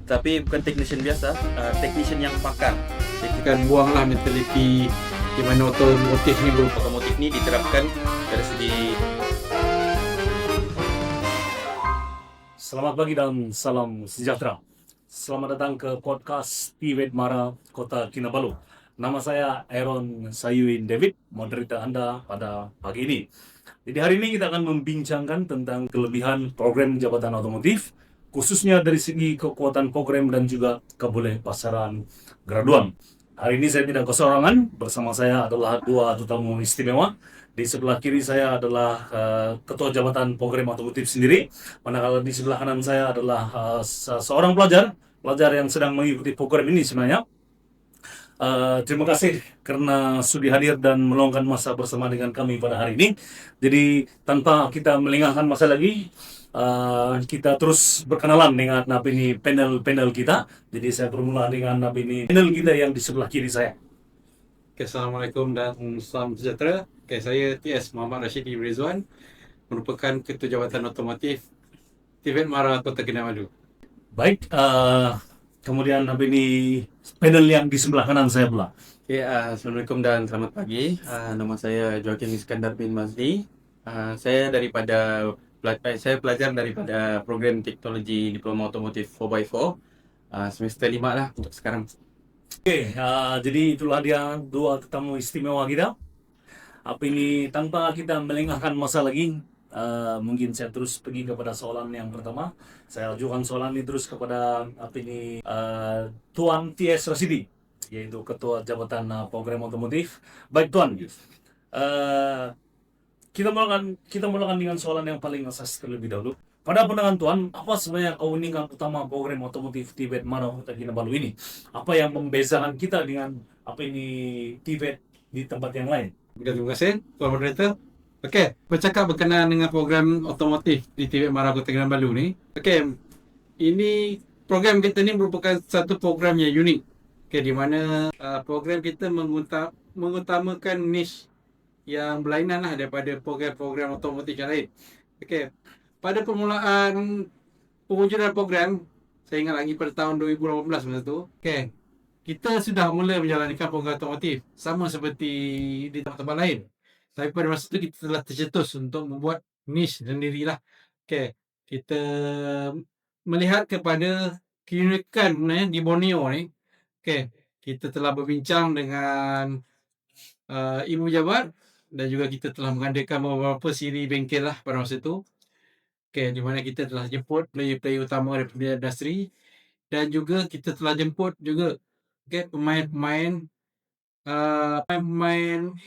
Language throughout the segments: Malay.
tapi bukan technician biasa, technician yang pakar. Jadi kita buanglah mentaliti di mana otomotif ni Otomotif ini diterapkan dari segi. Selamat pagi dan salam sejahtera. Selamat datang ke podcast Tibet Mara, Kota Kinabalu. Nama saya Aaron Sayuin David, moderator Anda pada pagi ini. Jadi hari ini kita akan membincangkan tentang kelebihan program jabatan otomotif, khususnya dari segi kekuatan program dan juga kebolehpasaran graduan. Hari ini saya tidak kesorangan, bersama saya adalah dua tetamu istimewa. Di sebelah kiri saya adalah Ketua Jabatan Program Otomotif sendiri, manakala di sebelah kanan saya adalah seorang pelajar yang sedang mengikuti program ini sebenarnya. Terima kasih karena sudi hadir dan meluangkan masa bersama dengan kami pada hari ini. Jadi tanpa kita melengahkan masa lagi, kita terus berkenalan dengan panel kita. Jadi saya bermula dengan panel kita yang di sebelah kiri saya. Assalamualaikum dan salam sejahtera. Saya TS Muhammad Rashidi Rizwan, merupakan Ketua Jabatan Otomotif Tibet Mara Kota Kinabalu. Baik, kemudian panel yang di sebelah kanan saya pula. Assalamualaikum dan selamat pagi. Nama saya Joaquin Iskandar bin Mazli. Saya pelajar daripada program teknologi Diploma Otomotif 4x4. Semester 5 lah untuk sekarang. Jadi itulah dia dua tetamu istimewa kita. Tanpa kita melengahkan masa lagi, mungkin saya terus pergi kepada soalan yang pertama. Saya ajukan soalan ini terus kepada Tuan TS Rashidi, yaitu Ketua Jabatan Program Otomotif. Baik Tuan, kita mulakan dengan soalan yang paling asas terlebih dahulu. Pada pandangan Tuan, apa sebenarnya keunikan utama program otomotif Tibet Mara Kota Kinabalu ini? Apa yang membedakan kita dengan Tibet di tempat yang lain? Terima kasih, Tuan Moderator. Bercakap berkenaan dengan program otomotif di Tibet Mara Kota Kinabalu ni. Ini program kita ni merupakan satu program yang unik. Di mana program kita mengutamakan niche yang berlainan lah daripada program-program otomotif yang lain. Pada permulaan pewujudan program, saya ingat lagi pada tahun 2018 masa tu, kita sudah mula menjalankan program otomotif sama seperti di tempat-tempat lain. Tapi pada masa itu kita telah tercetus untuk membuat niche sendirilah. Kita melihat kepada keunikan di Borneo ni. Kita telah berbincang dengan ibu pejabat dan juga kita telah mengadakan beberapa siri bengkel lah pada masa itu. Di mana kita telah jemput player-player utama daripada industri dan juga kita telah jemput juga pemain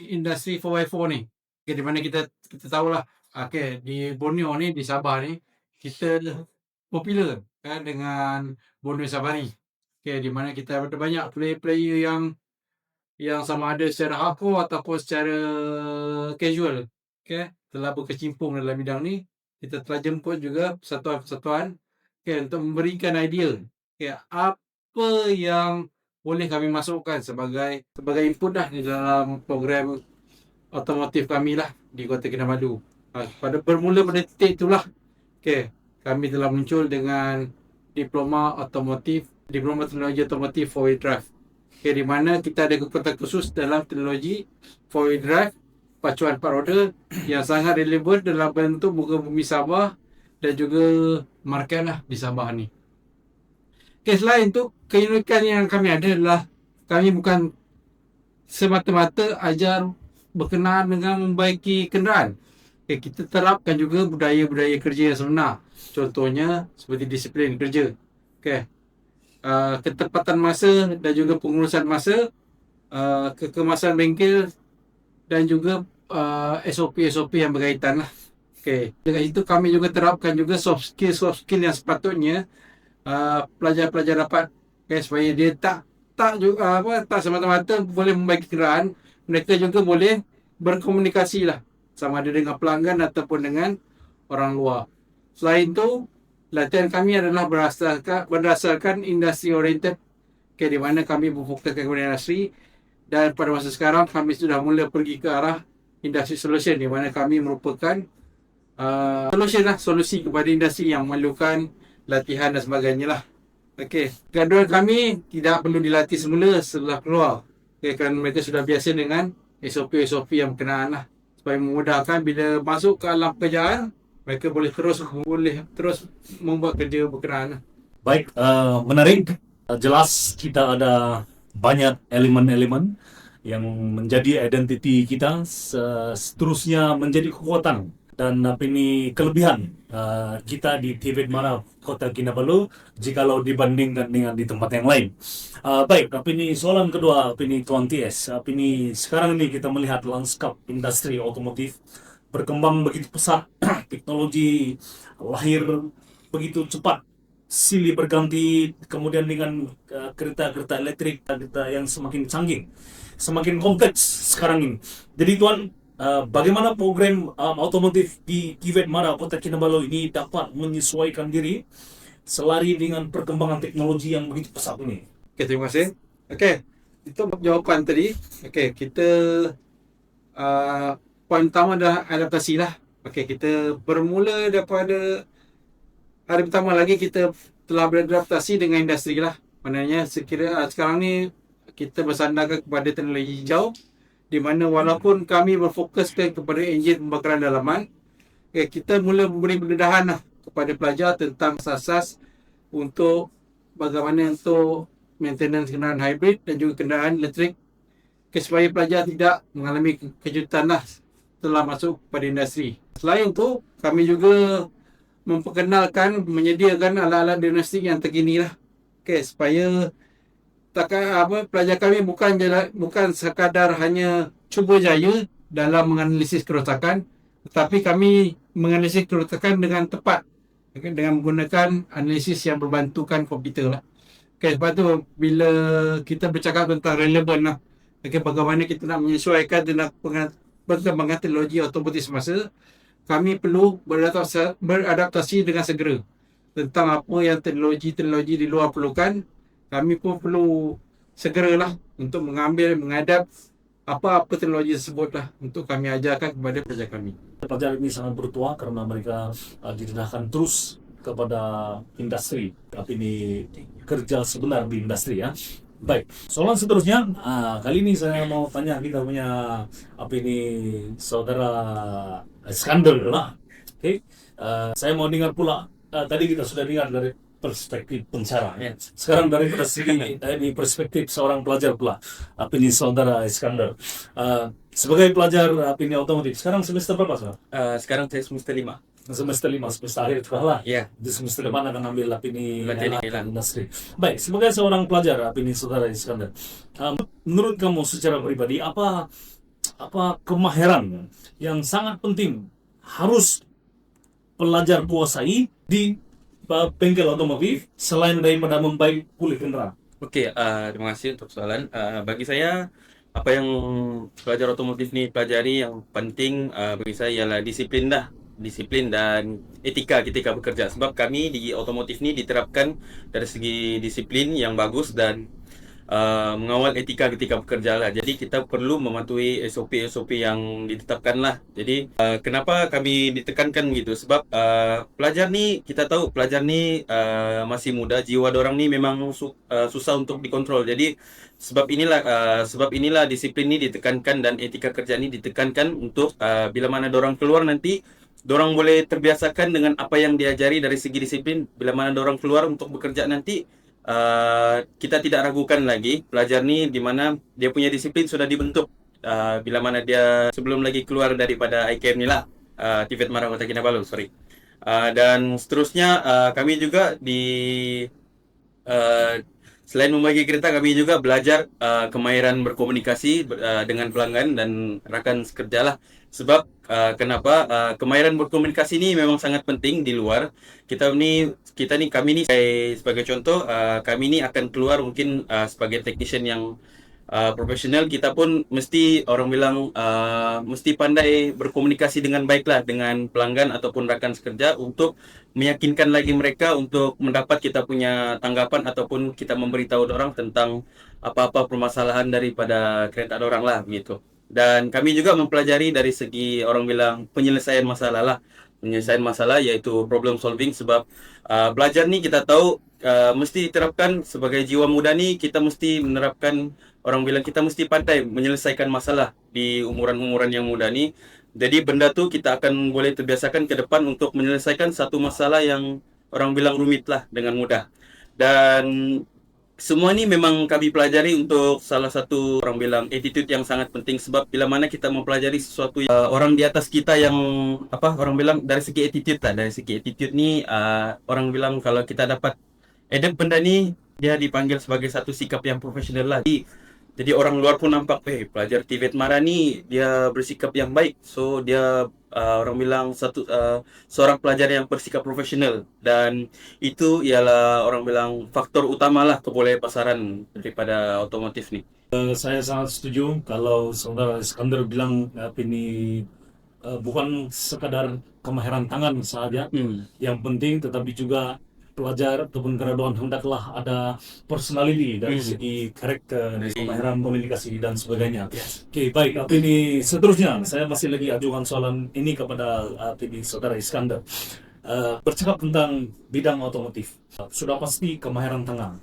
industri 4x4 ni. Di mana kita tahulah di Borneo ni, di Sabah ni, kita popular dengan Borneo Safari. Di mana kita ada banyak player-player yang sama ada secara hardcore ataupun secara casual telah berkecimpung dalam bidang ni. Kita telah jemput juga persatuan-persatuan untuk memberikan idea apa yang boleh kami masukkan sebagai input dah di dalam program otomotif kami lah di Kota Kinabalu. Bermula pada titik itulah kami telah muncul dengan Diploma Teknologi Otomotif 4-wheel drive. Di mana kita ada kekuatan khusus dalam teknologi 4-wheel drive, pacuan 4 roda yang sangat relevan dalam bentuk muka bumi Sabah dan juga market lah di Sabah ni. Selain tu, keunikan yang kami ada adalah kami bukan semata-mata ajar berkenaan dengan membaiki kenderaan. Kita terapkan juga budaya-budaya kerja yang sebenar. Contohnya seperti disiplin kerja. Ketepatan masa dan juga pengurusan masa, kekemasan bengkel dan juga SOP yang berkaitan lah. Dengan itu kami juga terapkan juga soft skill yang sepatutnya pelajar-pelajar dapat supaya dia tak semata-mata boleh membaiki kenderaan, mereka juga boleh berkomunikasi lah sama ada dengan pelanggan ataupun dengan orang luar. Selain itu, latihan kami adalah berdasarkan industry oriented, di mana kami berfokuskan kepada industri, dan pada masa sekarang kami sudah mula pergi ke arah industri solution, di mana kami merupakan solusi kepada industri yang memerlukan latihan dan sebagainya lah. Okey, graduan kami tidak perlu dilatih semula setelah keluar. Okey, kan mereka sudah biasa dengan SOP-SOP yang berkenaan lah. Supaya memudahkan bila masuk ke alam pekerjaan, mereka boleh terus membuat kerja berkenaan lah. Baik, menarik. Jelas kita ada banyak elemen-elemen yang menjadi identiti kita, seterusnya menjadi kekuatan dan ini kelebihan kita di TVET Mara Kota Kinabalu jikalau dibandingkan dengan di tempat yang lain. Baik, ini soalan kedua, ini Tuan TS. Ini sekarang ini kita melihat lanskap industri otomotif berkembang begitu pesat, teknologi lahir begitu cepat, silih berganti, kemudian dengan kereta-kereta elektrik, kereta yang semakin canggih, semakin kompleks sekarang ini. Jadi Tuan, bagaimana program otomotif di TVET Mara Kota Kinabalu ini dapat menyesuaikan diri selari dengan perkembangan teknologi yang begitu pesat ini? Okey, terima kasih. Okey, itu jawapan tadi. Okey, kita poin pertama adalah adaptasi lah. Okey, kita bermula daripada hari pertama lagi kita telah beradaptasi dengan industri lah. Maknanya sekarang ni kita bersandarkan kepada teknologi hijau, di mana walaupun kami berfokuskan kepada enjin pembakaran dalaman, kita mula memberi pendedahan lah kepada pelajar tentang asas untuk bagaimana untuk maintenance kenderaan hybrid dan juga kenderaan elektrik, supaya pelajar tidak mengalami kejutan lah setelah masuk pada industri. Selain itu, kami juga memperkenalkan, menyediakan alat-alat diagnostik yang terkini lah. Supaya pelajar kami bukan sekadar hanya cuba jaya dalam menganalisis kerosakan, tetapi kami menganalisis kerosakan dengan tepat, dengan menggunakan analisis yang berbantukan komputer lah. Sebab tu bila kita bercakap tentang relevan lah, bagaimana kita nak menyesuaikan dengan perkembangan teknologi otomotif semasa, kami perlu beradaptasi dengan segera tentang apa yang teknologi di luar perlukan. Kami pun perlu segeralah untuk mengadap apa-apa teknologi tersebut lah untuk kami ajarkan kepada pelajar kami. Pelajar ini sangat bertuah karena mereka didedahkan terus kepada industri, tapi ini kerja sebenar di industri ya. Baik, soalan seterusnya, kali ini saya mau tanya kita punya saudara Iskandar lah. Oke, saya mau dengar pula, tadi kita sudah dengar dari perspektif pencara, ya. Sekarang dari perspektif seorang pelajar pula, ini saudara Iskandar. Sebagai pelajar otomotif, sekarang semester berapa sekarang? Sekarang saya semester 5. Semester 5, semester akhir itu lah. Ya. Di semester depan akan ambil Pelajaran industri. Baik, sebagai seorang pelajar, saudara Iskandar, menurut kamu secara pribadi apa kemahiran yang sangat penting harus pelajar kuasai di bengkel otomotif selain daripada membaik pulih kendaraan? Okey, terima kasih untuk soalan. Bagi saya, apa yang pelajar otomotif ni pelajari yang penting bagi saya ialah disiplin dan etika ketika bekerja. Sebab kami di otomotif ni diterapkan dari segi disiplin yang bagus dan mengawal etika ketika bekerja lah. Jadi kita perlu mematuhi SOP-SOP yang ditetapkan lah. Jadi kenapa kami ditekankan begitu? Sebab pelajar ni, kita tahu pelajar ni masih muda, jiwa dorang ni memang susah untuk dikontrol. Jadi sebab inilah disiplin ni ditekankan dan etika kerja ni ditekankan untuk bila mana dorang keluar nanti, dorang boleh terbiasakan dengan apa yang diajari dari segi disiplin. Bila mana dorang keluar untuk bekerja nanti, kita tidak ragukan lagi pelajar ni di mana dia punya disiplin sudah dibentuk bila mana dia sebelum lagi keluar daripada IKM ni lah, TVET Mara Kota Kinabalu, dan seterusnya kami juga selain membagi kereta, kami juga belajar kemahiran berkomunikasi dengan pelanggan dan rakan sekerja lah. Sebab kenapa kemahiran berkomunikasi ni memang sangat penting di luar. Kami ni sebagai contoh, kami ni akan keluar mungkin sebagai technician yang profesional. Kita pun mesti orang bilang mesti pandai berkomunikasi dengan baiklah dengan pelanggan ataupun rakan sekerja untuk meyakinkan lagi mereka untuk mendapat kita punya tanggapan ataupun kita memberitahu orang tentang apa-apa permasalahan daripada kereta orang lah begitu. Dan kami juga mempelajari dari segi orang bilang penyelesaian masalah iaitu problem solving. Sebab belajar ni kita tahu mesti diterapkan sebagai jiwa muda ni. Kita mesti menerapkan, orang bilang kita mesti pandai menyelesaikan masalah di umuran-umuran yang muda ni. Jadi benda tu kita akan boleh terbiasakan ke depan untuk menyelesaikan satu masalah yang orang bilang rumit lah dengan mudah. Dan semua ni memang kami pelajari untuk salah satu, orang bilang, attitude yang sangat penting. Sebab bila mana kita mempelajari sesuatu yang, orang di atas kita yang orang bilang dari segi attitude lah. Dari segi attitude ni orang bilang kalau kita dapat adapt benda ni, dia dipanggil sebagai satu sikap yang profesional lah. Jadi orang luar pun nampak, pelajar TVET Mara ni dia bersikap yang baik. So dia orang bilang seorang pelajar yang bersikap profesional. Dan itu ialah orang bilang faktor utamalah kebolehan pasaran daripada otomotif ni. Saya sangat setuju kalau saudara Iskandar bilang ini bukan sekadar kemahiran tangan saja yang penting, tetapi juga pelajar ataupun graduan hendaklah ada personality dari segi karakter, dari kemahiran komunikasi dan sebagainya. Oke, baik. Ini seterusnya saya masih lagi ajukan soalan ini kepada ini saudara Iskandar. Bercakap tentang bidang otomotif, sudah pasti kemahiran tangan,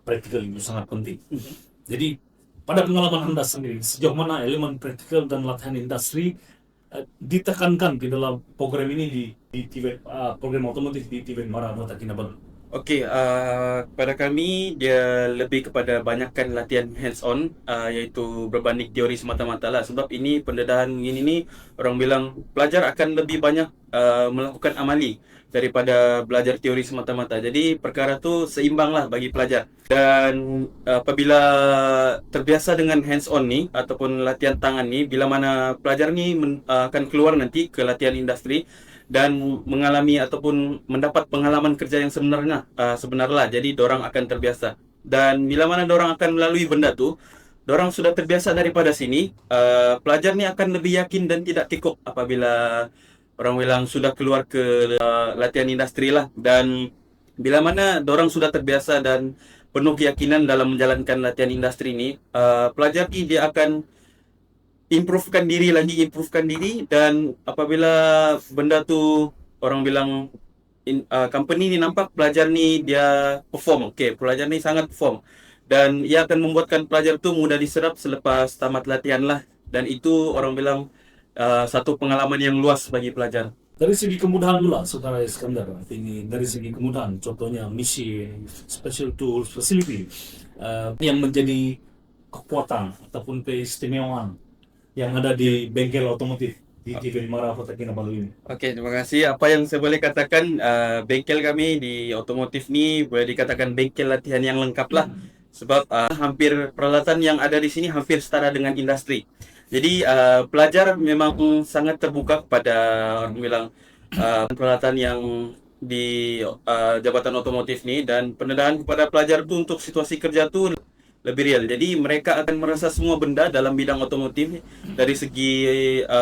praktikal itu sangat penting. Jadi pada pengalaman Anda sendiri, sejauh mana elemen praktikal dan latihan industri ditekankan di dalam program ini di TVET, program otomotif di TVET Mara Kota Kinabalu? Okey, pada kami dia lebih kepada banyakkan latihan hands-on, iaitu berbanding teori semata-mata lah. Sebab ini pendedahan ini ni, orang bilang pelajar akan lebih banyak melakukan amali daripada belajar teori semata-mata. Jadi perkara tu seimbang lah bagi pelajar. Dan apabila terbiasa dengan hands-on ni ataupun latihan tangan ni, bila mana pelajar ni akan keluar nanti ke latihan industri dan mengalami ataupun mendapat pengalaman kerja yang sebenarnya lah. Jadi dorang akan terbiasa. Dan bila mana dorang akan melalui benda tu, dorang sudah terbiasa daripada sini, pelajar ni akan lebih yakin dan tidak kikuk apabila orang bilang sudah keluar ke latihan industri lah. Dan bila mana dorang sudah terbiasa dan penuh keyakinan dalam menjalankan latihan industri ni, pelajar ni dia akan improvekan diri, dan apabila benda tu orang bilang company ni nampak pelajar ni dia perform, pelajar ni sangat perform, dan ia akan membuatkan pelajar tu mudah diserap selepas tamat latihan lah. Dan itu orang bilang satu pengalaman yang luas bagi pelajar. Dari segi kemudahan pula, saudara Iskandar, ini dari segi kemudahan, contohnya misi, special tools, facility, yang menjadi kekuatan ataupun keistimewaan yang ada di bengkel otomotif di TVET Mara Kota Kinabalu ini. Okey, terima kasih. Apa yang saya boleh katakan, bengkel kami di otomotif ni boleh dikatakan bengkel latihan yang lengkap lah. Sebab hampir peralatan yang ada di sini hampir setara dengan industri. Jadi pelajar memang sangat terbuka kepada orang bilang peralatan yang di jabatan otomotif ni, dan pendedahan kepada pelajar tu untuk situasi kerja tu lebih real. Jadi mereka akan merasa semua benda dalam bidang otomotif dari segi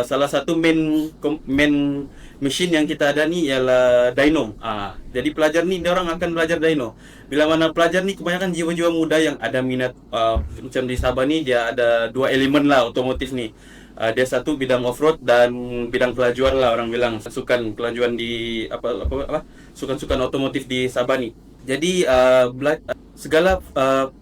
salah satu main mesin yang kita ada ni ialah dyno. Jadi pelajar ni dia orang akan belajar dyno. Bila mana pelajar ni kebanyakan jiwa-jiwa muda yang ada minat, macam di Sabah ni dia ada dua elemen lah otomotif ni. Dia satu bidang off-road dan bidang kelajuan lah, orang bilang sukan kelajuan di sukan-sukan otomotif di Sabah ni. Jadi segala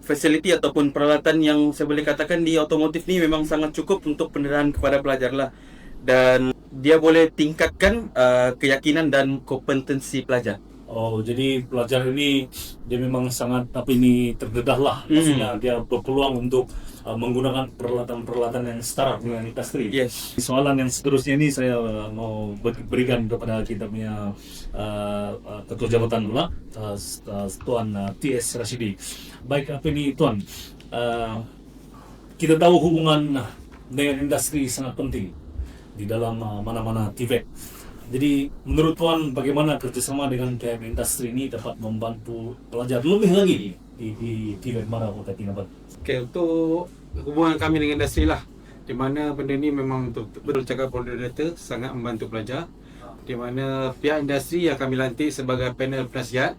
facility ataupun peralatan yang saya boleh katakan di otomotif ni memang sangat cukup untuk pendedahan kepada pelajar lah. Dan dia boleh tingkatkan keyakinan dan kompetensi pelajar. Oh, jadi pelajar ini dia memang sangat terdedah lah. Maksudnya dia berpeluang untuk menggunakan peralatan-peralatan yang setara dengan industri. Yes. Soalan yang seterusnya ini saya mau berikan kepada kita punya ketua jabatan pula, Tuan T.S. Rashidi. Baik, Tuan, kita tahu hubungan dengan industri sangat penting di dalam mana-mana TVET. Jadi menurut Tuan, bagaimana kerjasama dengan pihak industri ini dapat membantu pelajar lebih lagi di TVET Mara Kota Kinabalu? Untuk hubungan kami dengan industri lah, di mana benda ni memang betul cakap koordinator sangat membantu pelajar, di mana pihak industri yang kami lantik sebagai panel penasihat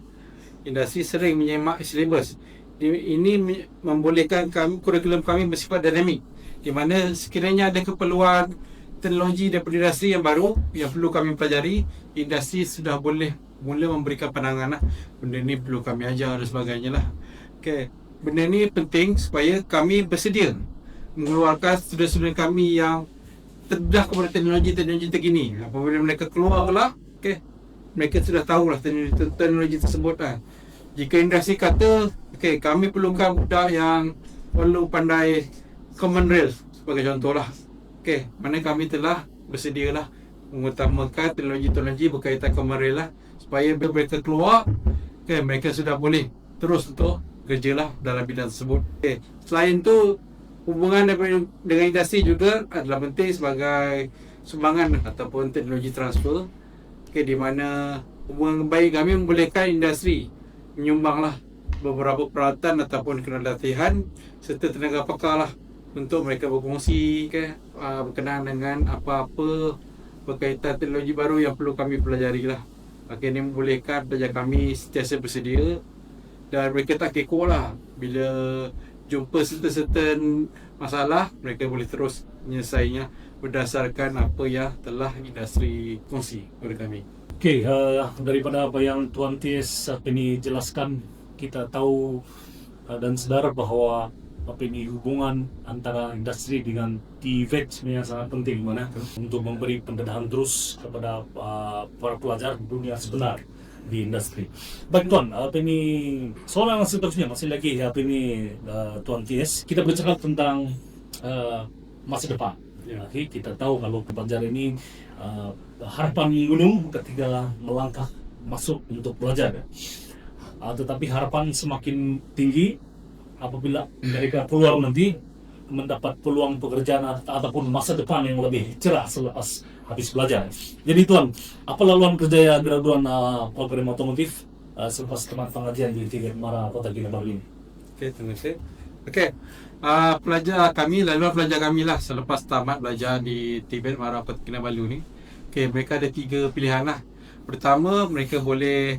industri sering menyemak silibus. Ini membolehkan kurikulum kami bersifat dinamik, di mana sekiranya ada keperluan teknologi daripada industri yang baru yang perlu kami pelajari. Industri sudah boleh mula memberikan pandangan lah, benda ni perlu kami ajar dan sebagainya lah. Okay. Benda ni penting supaya kami bersedia mengeluarkan student-student kami yang terdedah kepada teknologi terkini. Apabila mereka keluar lah, okay, mereka sudah tahulah teknologi tersebut lah. Jika industri kata, okay, kami perlukan budak yang perlu pandai Common Rails sebagai contoh lah. Okay, mana kami telah bersedia lah mengutamakan teknologi berkaitan Common Rails lah, supaya bila mereka keluar, okay, mereka sudah boleh terus untuk kerja lah dalam bidang tersebut. Okay. Selain tu, hubungan dengan industri juga adalah penting sebagai sumbangan ataupun teknologi transfer. Okay, di mana hubungan baik kami membolehkan industri menyumbanglah beberapa peralatan ataupun kena latihan serta tenaga pakar lah untuk mereka berkongsi berkenaan dengan apa-apa berkaitan teknologi baru yang perlu kami pelajari lah. Okay, ini membolehkan pelajar kami sentiasa bersedia dan mereka tak kekok lah. Bila jumpa certain masalah, mereka boleh terus menyelesainya berdasarkan apa yang telah industri kongsi kepada kami. Okey, daripada apa yang Tuan Ties ini jelaskan, kita tahu dan sedar bahawa hubungan antara industri dengan TVET sebenarnya sangat penting untuk memberi pendedahan terus kepada para pelajar dunia sebenar di industri. Baik Tuan, soalan yang seterusnya masih lagi Tuan Ties, kita bercakap tentang masa depan. Okay, kita tahu kalau pelajar ini harapan gunung ketika melangkah masuk untuk belajar. Tetapi harapan semakin tinggi apabila mereka keluar nanti mendapat peluang pekerjaan ataupun masa depan yang lebih cerah selepas habis belajar. Jadi Tuan, apa laluan kerja graduan program otomotif selepas teman pengajian di TVET Mara Kota Kinabalu ini? Okey, terima kasih. Okey, laluan pelajar kami lah selepas tamat belajar di TVET Mara Kota Kinabalu ni. Okey, mereka ada 3 pilihan lah. Pertama, mereka boleh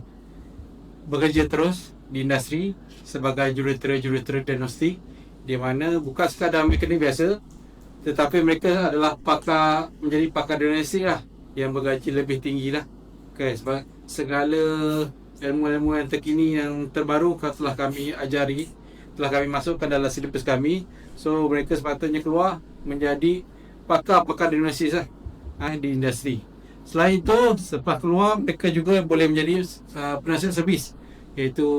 bekerja terus di industri sebagai jurutera diagnostik, di mana bukan sekadar mekanik biasa, tetapi mereka adalah menjadi pakar diagnostik lah yang bergaji lebih tinggi lah. Okay, sebab segala ilmu-ilmu yang terkini yang terbaru telah kami ajari, telah kami masukkan dalam silibus kami. So mereka sepatutnya keluar menjadi pakar diagnostik lah di industri. Selain itu, selepas keluar mereka juga boleh menjadi penasihat servis, iaitu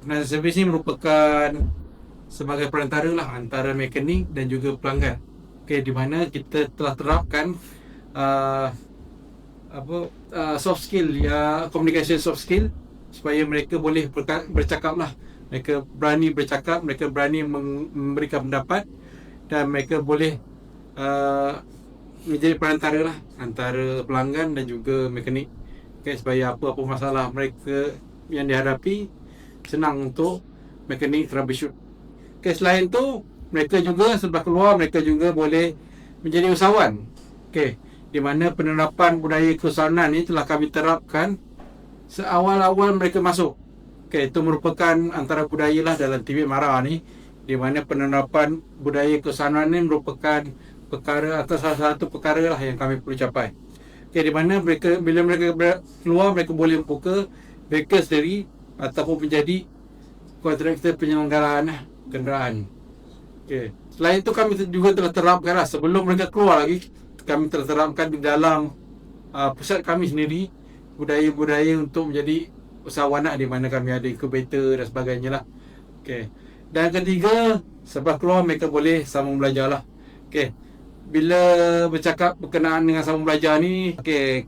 penasihat servis ni merupakan sebagai perantara lah antara mekanik dan juga pelanggan. Okay, di mana kita telah terapkan soft skill, communication soft skill, supaya mereka boleh bercakap lah. Mereka berani bercakap, mereka berani memberikan pendapat, dan mereka boleh menjadi perantara lah antara pelanggan dan juga mekanik. Okay, supaya apa-apa masalah mereka yang dihadapi senang untuk mekanik troubleshoot. Okay, selain tu mereka juga setelah keluar mereka juga boleh menjadi usahawan. Okay, di mana penerapan budaya keusahawanan ini telah kami terapkan seawal-awal mereka masuk. Okay, itu merupakan antara budaya lah dalam TVET Mara ni, di mana penerapan budaya keusahawanan ini merupakan perkara atau salah satu perkara lah yang kami perlu capai. Okay, di mana mereka bila mereka keluar mereka boleh membuka mereka sendiri ataupun menjadi kontraktor penyelenggaraan kenderaan. Okay. Selain itu kami juga telah terapkan lah, sebelum mereka keluar lagi kami telah terapkan di dalam pusat kami sendiri budaya-budaya untuk menjadi usahawan lah, di mana kami ada incubator dan sebagainya lah. Okay. Dan ketiga, sebab keluar mereka boleh sambung belajar lah. Okay. Bila bercakap berkenaan dengan sambung belajar ni, okay,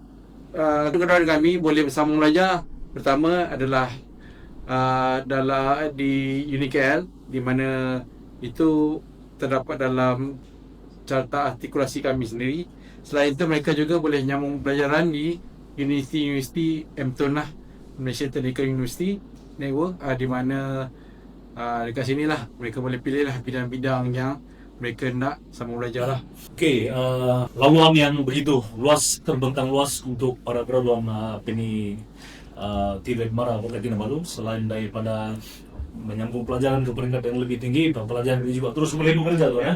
kawan kami boleh bersambung belajar. Pertama adalah di UniKL, di mana itu terdapat dalam carta artikulasi kami sendiri. Selain itu mereka juga boleh nyambung pelajaran di Universiti MTUN lah, Malaysia Technical University Network, di mana dekat sini lah mereka boleh pilih lah bidang-bidang yang mereka nak sambung belajar lah. Okey, laluan yang begitu luas, terbentang luas untuk para graduan TVET Mara Kota Kinabalu, selain daripada menyambung pelajaran ke peringkat yang lebih tinggi, pelajaran ini juga terus boleh bekerja tuh ya.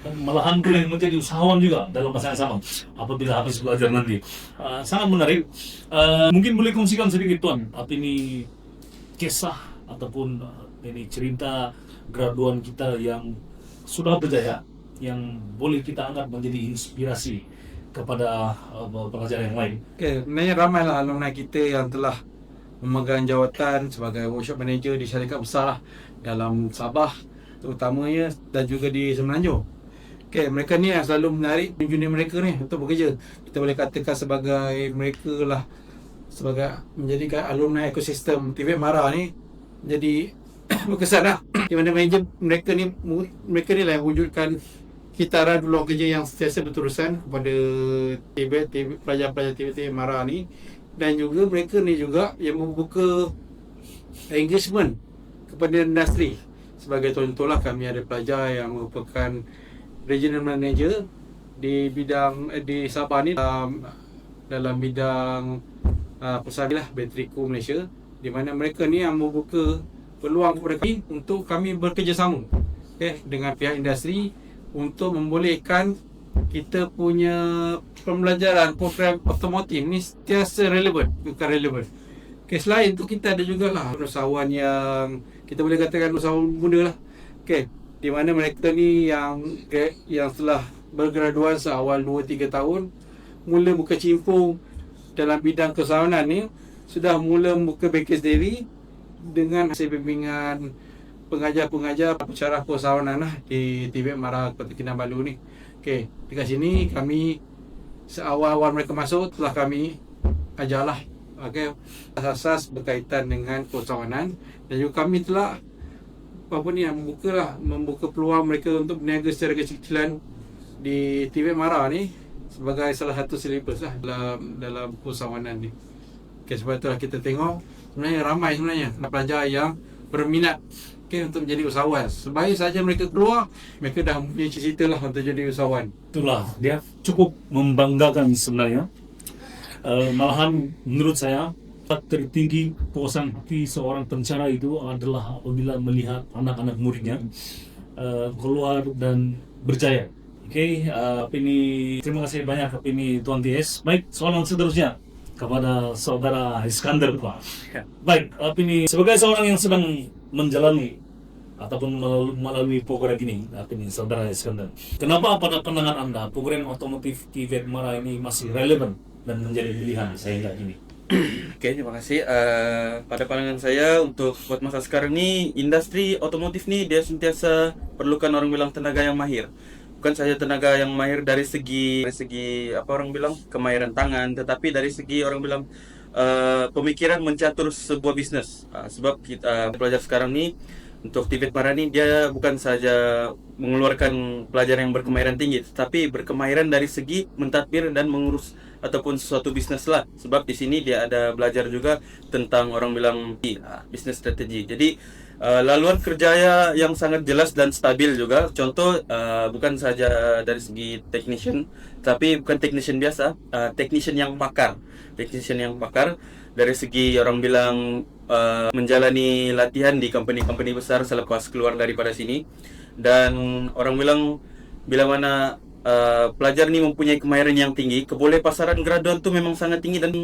Dan malahan boleh menjadi usahawan juga dalam masa yang sama apabila habis belajar nanti. Sangat menarik. Mungkin boleh kongsikan sedikit Tuan, apa ini kisah ataupun ini cerita graduan kita yang sudah berjaya, yang boleh kita anggap menjadi inspirasi kepada pelajar yang lain. Sebenarnya ramailah alumni kita yang telah memegang jawatan sebagai workshop manager di syarikat besar lah dalam Sabah terutamanya dan juga di Semenanjung. Mereka ni yang selalu menarik junior mereka ni untuk bekerja. Kita boleh katakan sebagai mereka lah sebagai menjadikan alumni ekosistem TVET MARA ni jadi berkesan lah. Di mana manager mereka ni lah yang wujudkan kitaran peluang kerja yang sentiasa berterusan kepada pelajar-pelajar TVET MARA ni. Dan juga mereka ni juga yang membuka engagement kepada industri. Sebagai contohlah kami ada pelajar yang merupakan regional manager di bidang di Sabah ni dalam bidang persalinan lah Betrico Malaysia, di mana mereka ni yang membuka peluang kepada kami untuk kami bekerjasama dengan pihak industri untuk membolehkan kita punya pembelajaran program otomotif ni sentiasa relevan, bukan relevan. Selain tu kita ada jugalah usahawan yang kita boleh katakan usahawan muda lah. Di mana mereka ni yang telah bergraduan seawal 2-3 tahun mula buka cimpung dalam bidang keusahawanan ni, sudah mula membuka bengkel sendiri dengan hasil bimbingan pengajar-pengajar pensyarah keusahawanan lah di TVET MARA Kota Kinabalu ni. Dekat sini kami seawal-awal mereka masuk telah kami ajarlah asas-asas berkaitan dengan keusahawanan, dan juga kami telah membuka peluang mereka untuk berniaga secara kecil-kecilan di TVET MARA ni sebagai salah satu silibus lah dalam keusahawanan ni. Sebab itulah kita tengok sebenarnya ramai pelajar yang berminat untuk menjadi usahawan. Sebaik saja mereka keluar, mereka dah punya cita-cita lah untuk jadi usahawan. Itulah, dia cukup membanggakan sebenarnya. Malahan menurut saya tertinggi kepuasan hati seorang pencara itu adalah apabila melihat anak-anak muridnya keluar dan berjaya. Ini terima kasih banyak ini Tuan TS. Baik, soalan seterusnya kepada saudara Iskandar, Pak. Baik, ini sebagai seorang yang sedang menjalani ataupun melalui program ini, saudara Iskandar, kenapa pada pandangan Anda program otomotif TVET MARA ini masih relevan dan menjadi pilihan sehingga ini? Terima kasih. Pada pandangan saya untuk buat masa sekarang ni, industri otomotif ni dia sentiasa perlukan orang bilang tenaga yang mahir. Bukan saja tenaga yang mahir dari segi apa orang bilang kemahiran tangan, tetapi dari segi orang bilang pemikiran mencatur sebuah bisnes. Sebab kita pelajar sekarang ni untuk TVET MARA ni dia bukan saja mengeluarkan pelajar yang berkemahiran tinggi, tetapi berkemahiran dari segi mentadbir dan mengurus ataupun sesuatu bisnes lah. Sebab di sini dia ada belajar juga tentang orang bilang bisnes strategi. Jadi laluan kerja yang sangat jelas dan stabil juga. Contoh bukan saja dari segi technician, tapi bukan technician biasa, technician yang pakar. Technician yang pakar dari segi orang bilang menjalani latihan di company-company besar selepas keluar daripada sini. Dan orang bilang bila mana pelajar ni mempunyai kemahiran yang tinggi, keboleh pasaran graduan tu memang sangat tinggi, dan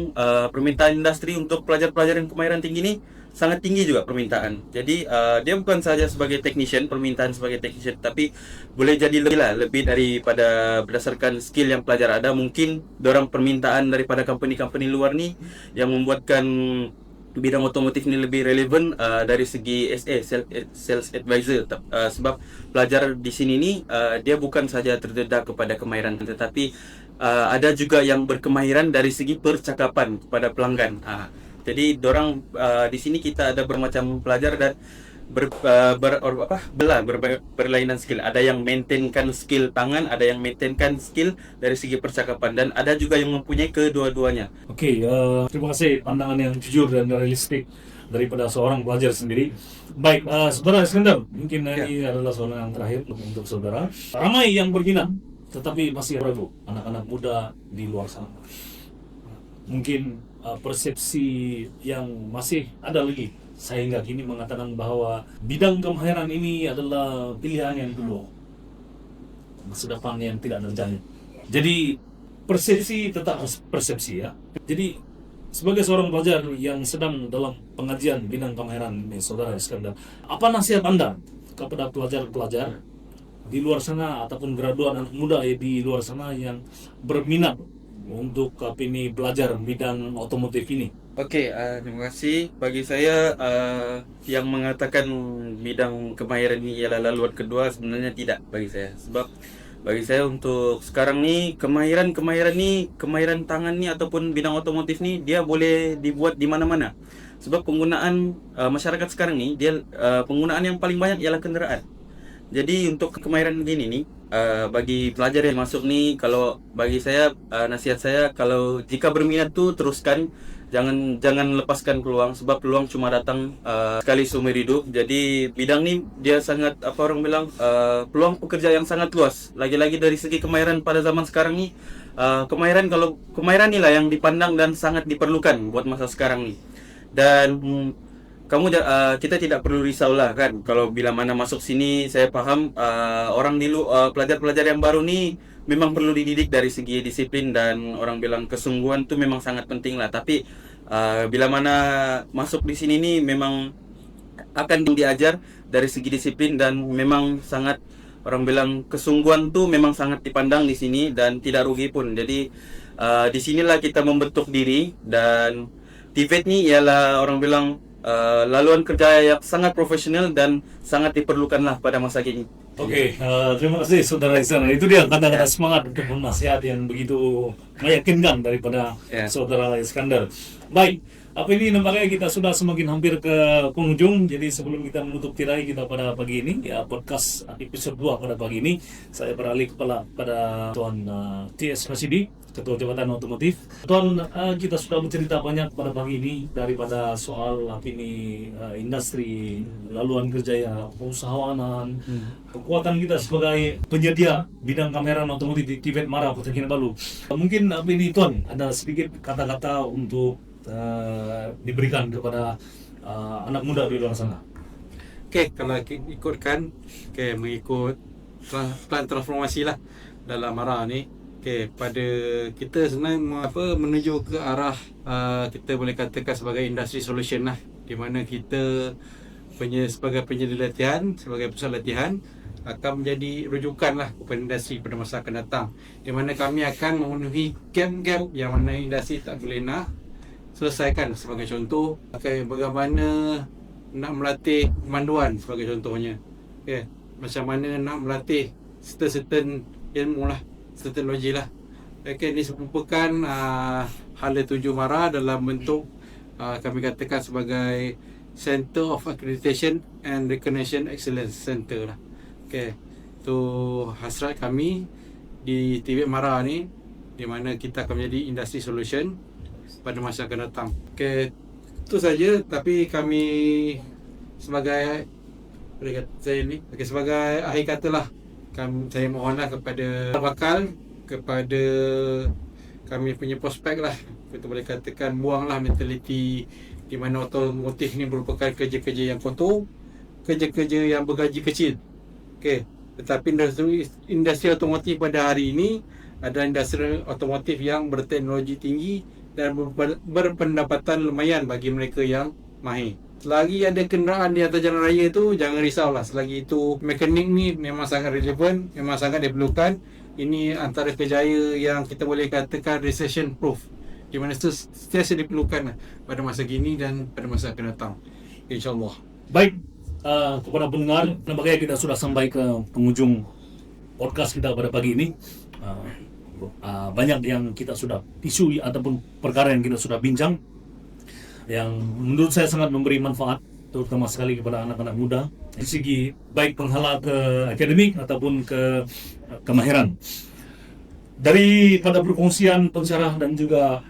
permintaan industri untuk pelajar-pelajar yang kemahiran tinggi ni sangat tinggi juga permintaan. Jadi dia bukan saja sebagai technician, permintaan sebagai technician, tapi boleh jadi lebih daripada berdasarkan skill yang pelajar ada. Mungkin dorang permintaan daripada company-company luar ni yang membuatkan bidang otomotif ni lebih relevan dari segi sales advisor. Sebab pelajar di sini ni dia bukan saja terdedah kepada kemahiran, tetapi ada juga yang berkemahiran dari segi percakapan kepada pelanggan. Jadi dorang di sini kita ada bermacam pelajar dan berlainan skill. Ada yang maintainkan skill tangan, ada yang maintainkan skill dari segi percakapan, dan ada juga yang mempunyai kedua-duanya. Terima kasih pandangan yang jujur dan realistik daripada seorang pelajar sendiri. Baik, saudara Iskandar, mungkin ini adalah soalan yang terakhir untuk saudara. Ramai yang berminat tetapi masih ragu, anak-anak muda di luar sana. Mungkin persepsi yang masih ada lagi sehingga kini mengatakan bahwa bidang kemahiran ini adalah pilihan yang kedua, masa depan yang tidak terjamin. Jadi persepsi tetap persepsi ya. Jadi sebagai seorang pelajar yang sedang dalam pengajian bidang kemahiran ini, Saudara Iskandar, apa nasihat Anda kepada pelajar-pelajar di luar sana ataupun graduan anak muda di luar sana yang berminat untuk belajar bidang otomotif ini? Oke, terima kasih. Bagi saya yang mengatakan bidang kemahiran ini ialah laluan kedua, sebenarnya tidak bagi saya. Sebab bagi saya untuk sekarang nih kemahiran tangan nih ataupun bidang otomotif nih dia boleh dibuat di mana-mana. Sebab penggunaan masyarakat sekarang nih dia penggunaan yang paling banyak ialah kendaraan. Jadi untuk kemahiran gini nih bagi pelajar yang masuk nih, kalau bagi saya nasihat saya, kalau jika berminat tuh teruskan, jangan lepaskan peluang, sebab peluang cuma datang sekali seumur hidup. Jadi bidang nih dia sangat peluang pekerja yang sangat luas. Lagi-lagi dari segi kemahiran pada zaman sekarang nih, kemahiran inilah yang dipandang dan sangat diperlukan buat masa sekarang nih. Dan kita tidak perlu risau lah kan, kalau bila mana masuk sini. Saya paham pelajar-pelajar yang baru nih memang perlu dididik dari segi disiplin, dan orang bilang kesungguhan tuh memang sangat penting lah. Tapi bila mana masuk di sini nih memang akan diajar dari segi disiplin, dan memang sangat, orang bilang kesungguhan tuh memang sangat dipandang di sini dan tidak rugi pun. Jadi di sinilah kita membentuk diri, dan TVET nih ialah orang bilang laluan kerja yang sangat profesional dan sangat diperlukan lah pada masa kini. Oke, terima kasih Saudara Iskandar. Itu dia kata-kata semangat untuk nasihat yang begitu meyakinkan daripada Saudara Iskandar. Baik, ini nampaknya kita sudah semakin hampir ke penghujung. Jadi sebelum kita menutup tirai kita pada pagi ini, ya podcast episode 2 pada pagi ini, saya beralih pada Tuan T.S. Hasidi, Ketua Jabatan Otomotif. Tuan, kita sudah bercerita banyak pada pagi ini daripada soal industri, laluan kerja ya, usahawanan, kekuatan kita sebagai penyedia bidang kamera otomotif di TVET Mara, Kota Kinabalu. Mungkin Tuan ada sedikit kata-kata untuk diberikan kepada anak muda di luar sana. Oke, kalau mengikut plan transformasi lah dalam Mara ni. Pada kita sebenarnya menuju ke arah kita boleh katakan sebagai industri solution lah, di mana kita sebagai penyedia latihan, sebagai pusat latihan akan menjadi rujukan lah kepada industri pada masa akan datang, di mana kami akan memenuhi gap-gap yang mana industri tak boleh nak selesaikan. Sebagai contoh, bagaimana nak melatih pemanduan sebagai contohnya, macam mana nak melatih certain ilmu lah, teknologi lah. Ini merupakan hala tuju Mara dalam bentuk kami katakan sebagai Center of Accreditation and Recognition Excellence Center lah. Itu hasrat kami di TVET Mara ni, di mana kita akan menjadi industry solution pada masa akan datang. Itu saja. Tapi kami sebagai sebagai akhir kata lah, saya mohonlah kepada kepada kami punya prospek lah, kita boleh katakan buanglah mentaliti di mana otomotif ni merupakan kerja-kerja yang kotor, kerja-kerja yang bergaji kecil. Tetapi industri otomotif pada hari ini adalah industri otomotif yang berteknologi tinggi dan berpendapatan lumayan bagi mereka yang mahir. Selagi ada kenderaan di atas jalan raya itu, jangan risaulah. Selagi itu mekanik ni memang sangat relevan, memang sangat diperlukan. Ini antara kejayaan yang kita boleh katakan recession proof, di mana itu sentiasa diperlukan pada masa kini dan pada masa akan datang, InsyaAllah. Baik, kepada pendengar, nampaknya kita sudah sampai ke penghujung podcast kita pada pagi ini. Banyak yang kita sudah isu ataupun perkara yang kita sudah bincang, yang menurut saya sangat memberi manfaat, terutama sekali kepada anak-anak muda dari segi baik penghala ke akademik ataupun ke kemahiran. Daripada perkongsian pensyarah dan juga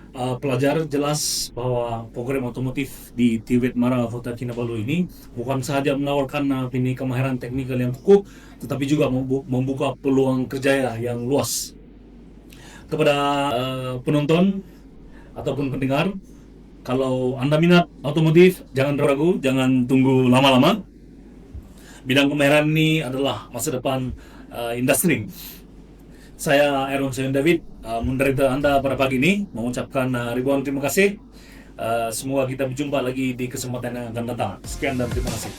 pelajar, jelas bahwa program otomotif di TVET Mara Kota Kinabalu ini bukan sahaja menawarkan kemahiran teknikal yang cukup, tetapi juga membuka peluang kerja yang luas kepada penonton ataupun pendengar. Kalau Anda minat otomotif, jangan ragu, jangan tunggu lama-lama. Bidang kemerahan ini adalah masa depan industri. Saya Aaron Sayun David, moderator Anda pada pagi ini, mengucapkan ribuan terima kasih. Semoga kita berjumpa lagi di kesempatan yang akan datang. Sekian dan terima kasih.